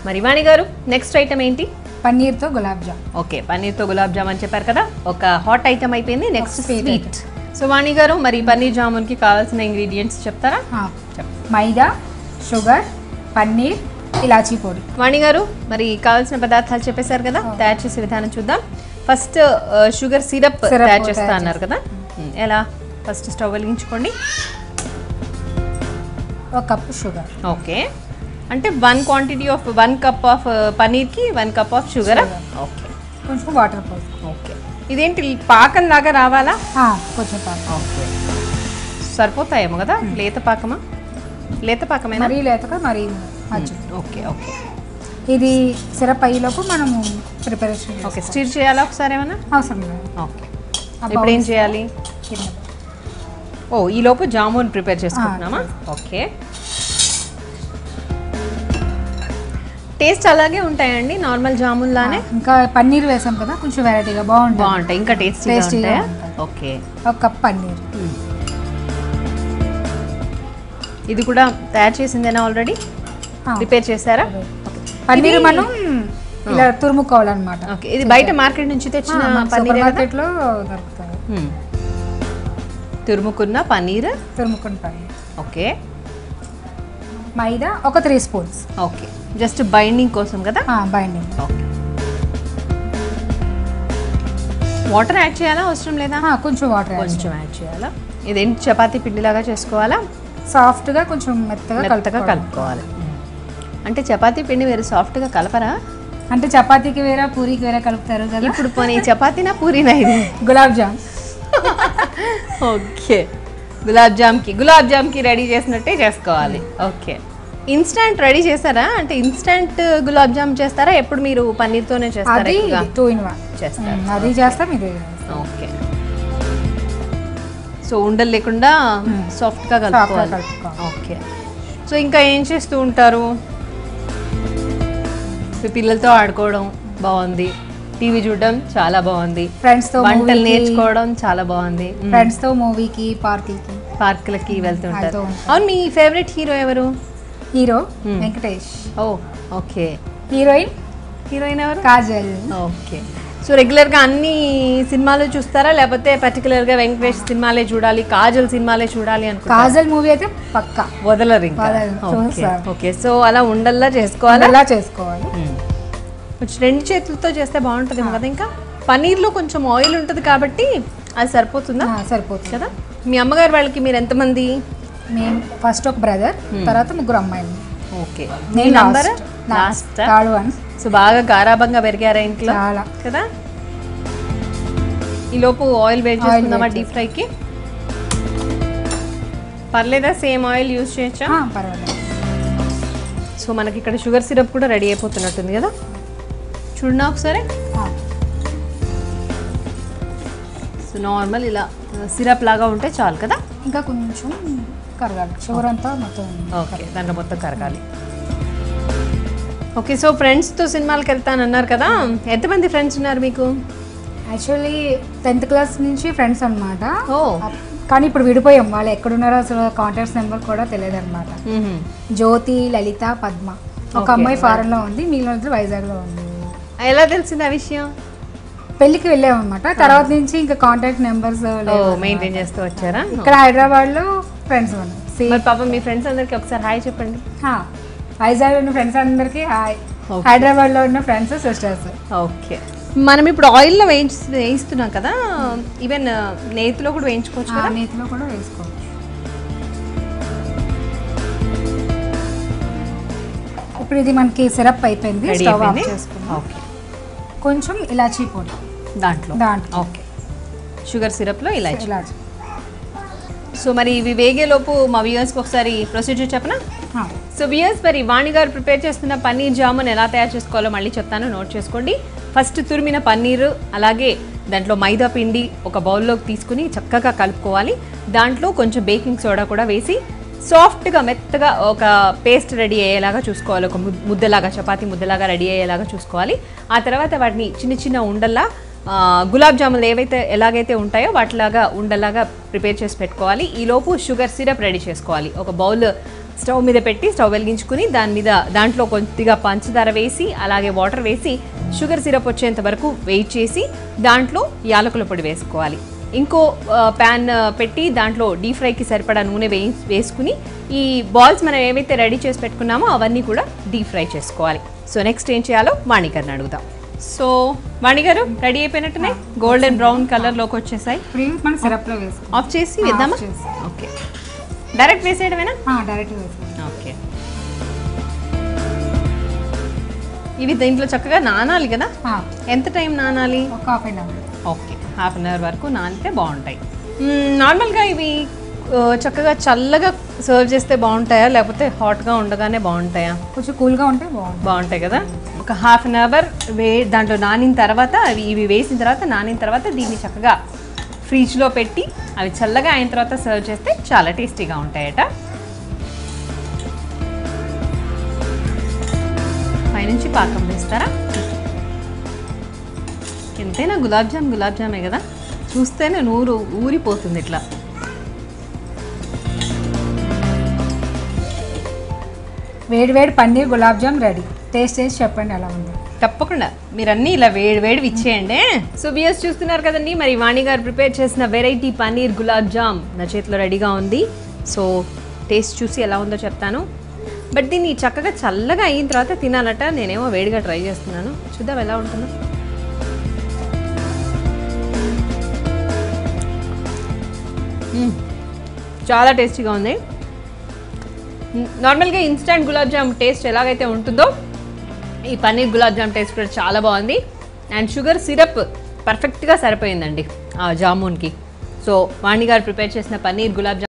మరి వాణి గారు next item ఏంటి? పన్నీర్తో గులాబ్ జామ్. ఓకే, పన్నీర్తో గులాబ్ జామ్ అని చెప్పారు కదా, ఒక హాట్ ఐటమ్ అయిపోయింది. Next sweet. సో వాణి గారు మరి పన్నీర్ జామున్కి కావాల్సిన ఇంగ్రీడియంట్స్ చెప్తారా? మైదా, షుగర్, పన్నీర్, ఇలాచీ పొడి. వాణి గారు మరి కావాల్సిన పదార్థాలు చెప్పేశారు కదా, తయారు చేసే విధానం చూద్దాం. ఫస్ట్ షుగర్ సిరప్ తయారు చేస్తా అన్నారు కదా, ఎలా? ఫస్ట్ స్టవ్ వెలిగించుకోండి. 1 కప్పు షుగర్. ఓకే, అంటే 1 కప్ ఆఫ్ పన్నీర్కి 1 కప్ ఆఫ్ షుగర్. ఓకే, కొంచెం వాటర్ పోసి. ఓకే, ఇదేంటి పాకం లాగా రావాలా? కొంచెం పాకం. ఓకే, సరిపోతాయేమో కదా. లేత పాకమా? లేత పాకమేనా? మరీ లేతగా మరీ మజ్జి. ఓకే ఓకే, ఇది సిరప్ అయ్యేలోపు మనము ప్రిపరేషన్. ఓకే, స్టిర్ చేయాలా ఒకసారి ఏమన్నా? అవసరం లేదు. ఓకే, ఇప్పుడు ఏం చేయాలి? ఓ, ఈలోపు జామున్ ప్రిపేర్ చేసుకుంటున్నామా? ఓకే, టేస్ట్ అలాగే ఉంటాయండి నార్మల్ జామున్ లానే? ఇంకా పన్నీర్ వేసాం కదా, కొంచెం వెరైటీగా బాగుంటాయి, ఇంకా టేస్టీగా ఉంటాయా? Okay, 1 cup paneer. ఇది కూడా తయారు చేసిందేనా? ఆల్రెడీ ప్రిపేర్ చేశారా? పన్నీర్ మనం ఇలా తురుముకోవాలన్నమాట. ఓకే, ఇది బయట మార్కెట్ నుంచి తెచ్చిన పన్నీర్, మార్కెట్లో దొరుకుతుంది. తురుముకున్న పన్నీర్. ఓకే, మైదా ఒక 3 స్పూన్స్. ఓకే, జస్ట్ బైండింగ్ కోసం కదా? బైండింగ్. ఓకే, వాటర్ యాడ్ చేయాలా? అవసరం లేదా? కొంచెం వాటర్ యాడ్ చేయాలా? ఇదేంటి చపాతీ పిండిలాగా చేసుకోవాలా? సాఫ్ట్గా కొంచెం మెత్తగా కలుపుకోవాలి. అంటే చపాతీ పిండి వేరే సాఫ్ట్గా కలపరా? అంటే చపాతీకి వేరే పూరీకి వేరే కలుపుతారు కదా. ఇప్పుడు పోనీ చపాతీనా పూరీనా ఇది? గులాబ్ జామ్. ఓకే, గులాబ్ జామ్కి రెడీ చేసినట్టే చేసుకోవాలి. ఓకే, ఇన్స్టంట్ రెడీ చేస్తారా? అంటే ఇన్స్టంట్ గులాబ్ జామ్ చేస్తారా? ఎప్పుడు మీరు పన్నీర్తోనే చేస్తారా? 2 in 1 చేస్తారు. అది చేస్తాం, ఇది. ఓకే, సో ఉండలు లేకుండా సాఫ్ట్గా కలుపుకోవాలి. ఓకే, సో ఇంకా ఏం చేస్తూ ఉంటారు? పిల్లలతో ఆడుకోవడం బాగుంది, టీవీ చూడడం చాలా బాగుంది, ఫ్రెండ్స్తో వంటలు నేర్చుకోవడం చాలా బాగుంది, ఫ్రెండ్స్తో మూవీకి పార్కులకి వెళ్తుంటారు. అవును, మీ ఫేవరెట్ హీరో ఎవరు? హీరో వెంకటేష్. ఓ ఓకే, హీరోయిన్ ఎవరు? కాజల్. ఓకే, సో రెగ్యులర్గా అన్ని సినిమాలు చూస్తారా, లేకపోతే పర్టికులర్గా వెంకటేష్ సినిమాలే చూడాలి, కాజల్ సినిమాలే చూడాలి అనుకుంటారా? కాజల్ మూవీ అయితే పక్కా వదలరు ఇంకా. ఓకే, సో అలా ఉండల్లా చేసుకోవాలి. కొంచెం 2 చేతులతో చేస్తే బాగుంటుంది కదా. ఇంకా పన్నీర్లో కొంచెం ఆయిల్ ఉంటుంది కాబట్టి అది సరిపోతుందా? సరిపోతుంది కదా. మీ అమ్మగారు వాళ్ళకి మీరు ఎంతమంది? మేము ఫస్ట్ ఒక బ్రదర్, తర్వాత 3 అమ్మాయిలు. ఓకే, నేను లాస్ట్. సో బాగా గారాబంగా పెరిగారా ఇంట్లో కదా. ఈలోపు ఆయిల్ వేడి చేసుకుందామా డీప్ ఫ్రైకి? పర్లేదా? సేమ్ ఆయిల్ యూజ్ చేయొచ్చా? పర్వాలేదు. సో మనకి ఇక్కడ షుగర్ సిరప్ కూడా రెడీ అయిపోతున్నట్టుంది కదా, చూడనా ఒకసారి. సో నార్మల్ ఇలా సిరప్ లాగా ఉంటే చాలు కదా. ఇంకా కొంచెం కరగాలి, షుగర్ అంతా మొత్తం. ఓకే, దాంట్లో మొత్తం కరగాలి. ఓకే, సో ఫ్రెండ్స్తో సినిమాలకు వెళ్తానన్నారు కదా, ఎంతమంది ఫ్రెండ్స్ ఉన్నారు మీకు? యాక్చువల్లీ 10th క్లాస్ నుంచి ఫ్రెండ్స్ అనమాట. ఓ, కానీ ఇప్పుడు విడిపోయాం. వాళ్ళు ఎక్కడున్నారో అసలు కాంటాక్ట్స్ నెంబర్ కూడా తెలియదు అనమాట. జ్యోతి, లలిత, పద్మ. ఒక అమ్మాయి ఫారెన్లో ఉంది, మిగిలిన వైజాగ్లో ఉంది. ఎలా తెలిసింది ఆ విషయం? పెళ్లికి వెళ్ళామన్నమాట. తర్వాత నుంచి ఇంకా కాంటాక్ట్ నెంబర్స్ మెయింటైన్ చేస్తూ వచ్చారా? ఇక్కడ హైదరాబాద్లో ఫ్రెండ్స్ ఉన్నారు. పాపం మీ ఫ్రెండ్స్ అందరికి ఒకసారి హాయ్ చెప్పండి. వైజాగ్లో ఉన్న ఫ్రెండ్స్ అందరికి హాయ్, హైదరాబాద్లో ఉన్న ఫ్రెండ్స్ సిస్టర్స్. ఓకే, మనం ఇప్పుడు ఆయిల్లో వేయిస్తున్నాం కదా, ఈవెన్ నేతిలో కూడా వేయించుకోవచ్చు కదా? నేతిలో కూడా వేసుకోవచ్చు. ఇప్పుడు ఇది మనకి సిరప్ అయిపోయింది, స్టవ్ ఆఫ్ చేసుకుందాం. ఓకే, కొంచెం ఇలాచీ పొడి దాంట్లో. ఓకే, షుగర్ సిరప్లో ఇలాచీ. సో మరి ఇవి వేగేలోపు మా వ్యూయర్స్కి ఒకసారి ప్రొసీజర్ చెప్పనా? సో వ్యూయర్స్, మరి వాణి గారు ప్రిపేర్ చేస్తున్న పన్నీర్ జామున్ ఎలా తయారు చేసుకోవాలో మళ్ళీ చెప్తాను, నోట్ చేసుకోండి. ఫస్ట్ తురిమిన పన్నీరు, అలాగే దాంట్లో మైదా పిండి ఒక బౌల్లోకి తీసుకుని చక్కగా కలుపుకోవాలి. దాంట్లో కొంచెం బేకింగ్ సోడా కూడా వేసి సాఫ్ట్గా మెత్తగా ఒక పేస్ట్ రెడీ అయ్యేలాగా చూసుకోవాలి. ఒక ముద్దలాగా, చపాతీ ముద్దలాగా రెడీ అయ్యేలాగా చూసుకోవాలి. ఆ తర్వాత వాటిని చిన్న చిన్న ఉండల్లా గులాబ్ జాములు ఎలాగైతే ఉంటాయో వాటిలాగా ఉండలాగా ప్రిపేర్ చేసి పెట్టుకోవాలి. ఈలోపు షుగర్ సిరప్ రెడీ చేసుకోవాలి. ఒక బౌల్ స్టవ్ మీద పెట్టి స్టవ్ వెలిగించుకుని దాంట్లో కొద్దిగా పంచదార వేసి అలాగే వాటర్ వేసి షుగర్ సిరప్ వచ్చేంత వరకు వెయిట్ చేసి దాంట్లో యాలకుల పొడి వేసుకోవాలి. ఇంకో ప్యాన్ పెట్టి దాంట్లో డీప్ ఫ్రైకి సరిపడా నూనె వేసుకుని ఈ బాల్స్ మనం ఏవైతే రెడీ చేసి పెట్టుకున్నామో అవన్నీ కూడా డీప్ ఫ్రై చేసుకోవాలి. సో నెక్స్ట్ ఏం చేయాలో వాణిగారిని అడుగుదాం. సో వాణిగారు రెడీ అయిపోయినట్టునే గోల్డెన్ బ్రౌన్ కలర్లోకి వచ్చేసాయి. మనం సిరప్లో వేసుకోవాలి. ఆఫ్ చేసి వేద్దామా? ఓకే, డైరెక్ట్ వేసేయడమేనా? డైరెక్ట్ వేసుకోవాలి. ఓకే, ఇవి దీంట్లో చక్కగా నానాలి కదా? ఎంత టైం నానాలి? ఒక half an hour. Okay, half an hour వరకు నానితే బాగుంటాయి. నార్మల్గా ఇవి చక్కగా చల్లగా సర్వ్ చేస్తే బాగుంటాయా లేకపోతే హాట్గా ఉండగానే బాగుంటాయా? కొంచెం కూల్గా ఉంటే బాగుంటాయి కదా. ఒక హాఫ్ అన్ అవర్ దాంట్లో నానిన తర్వాత ఇవి వేసిన తర్వాత నానిన తర్వాత దీన్ని చక్కగా ఫ్రిడ్జ్లో పెట్టి అవి చల్లగా అయిన తర్వాత సర్వ్ చేస్తే చాలా టేస్టీగా ఉంటాయట. పైనుంచి పాకం వేస్తారా? ఎంతైనా గులాబ్ జామే కదా, చూస్తేనే నూరు ఊరిపోతుంది ఇట్లా. వేడి పన్నీర్ గులాబ్ జామ్ రెడీ. టేస్ట్ చేసి చెప్పండి ఎలా ఉంది. తప్పకుండా మీరన్నీ ఇలా వేడి ఇచ్చేయండి. సో వ్యూయర్స్ చూస్తున్నారు కదండి, మరి వాణి గారు ప్రిపేర్ చేసిన వెరైటీ పన్నీర్ గులాబ్ జామ్ నా చేతిలో రెడీగా ఉంది. సో టేస్ట్ చూసి ఎలా ఉందో చెప్తాను. బట్ దీన్ని చక్కగా చల్లగా అయిన తర్వాత తినాలట. నేనేమో వేడిగా ట్రై చేస్తున్నాను, చూద్దాం ఎలా ఉంటుందో. చాలా టేస్టీగా ఉంది. నార్మల్గా ఇన్స్టంట్ గులాబ్ జామ్ టేస్ట్ ఎలాగైతే ఉంటుందో ఈ పన్నీర్ గులాబ్ జామ్ టేస్ట్ కూడా చాలా బాగుంది. అండ్ షుగర్ సిరప్ పర్ఫెక్ట్గా సరిపోయిందండి ఆ జామున్కి. సో వాణి గారు ప్రిపేర్ చేసిన పన్నీర్ గులాబ్ జామ్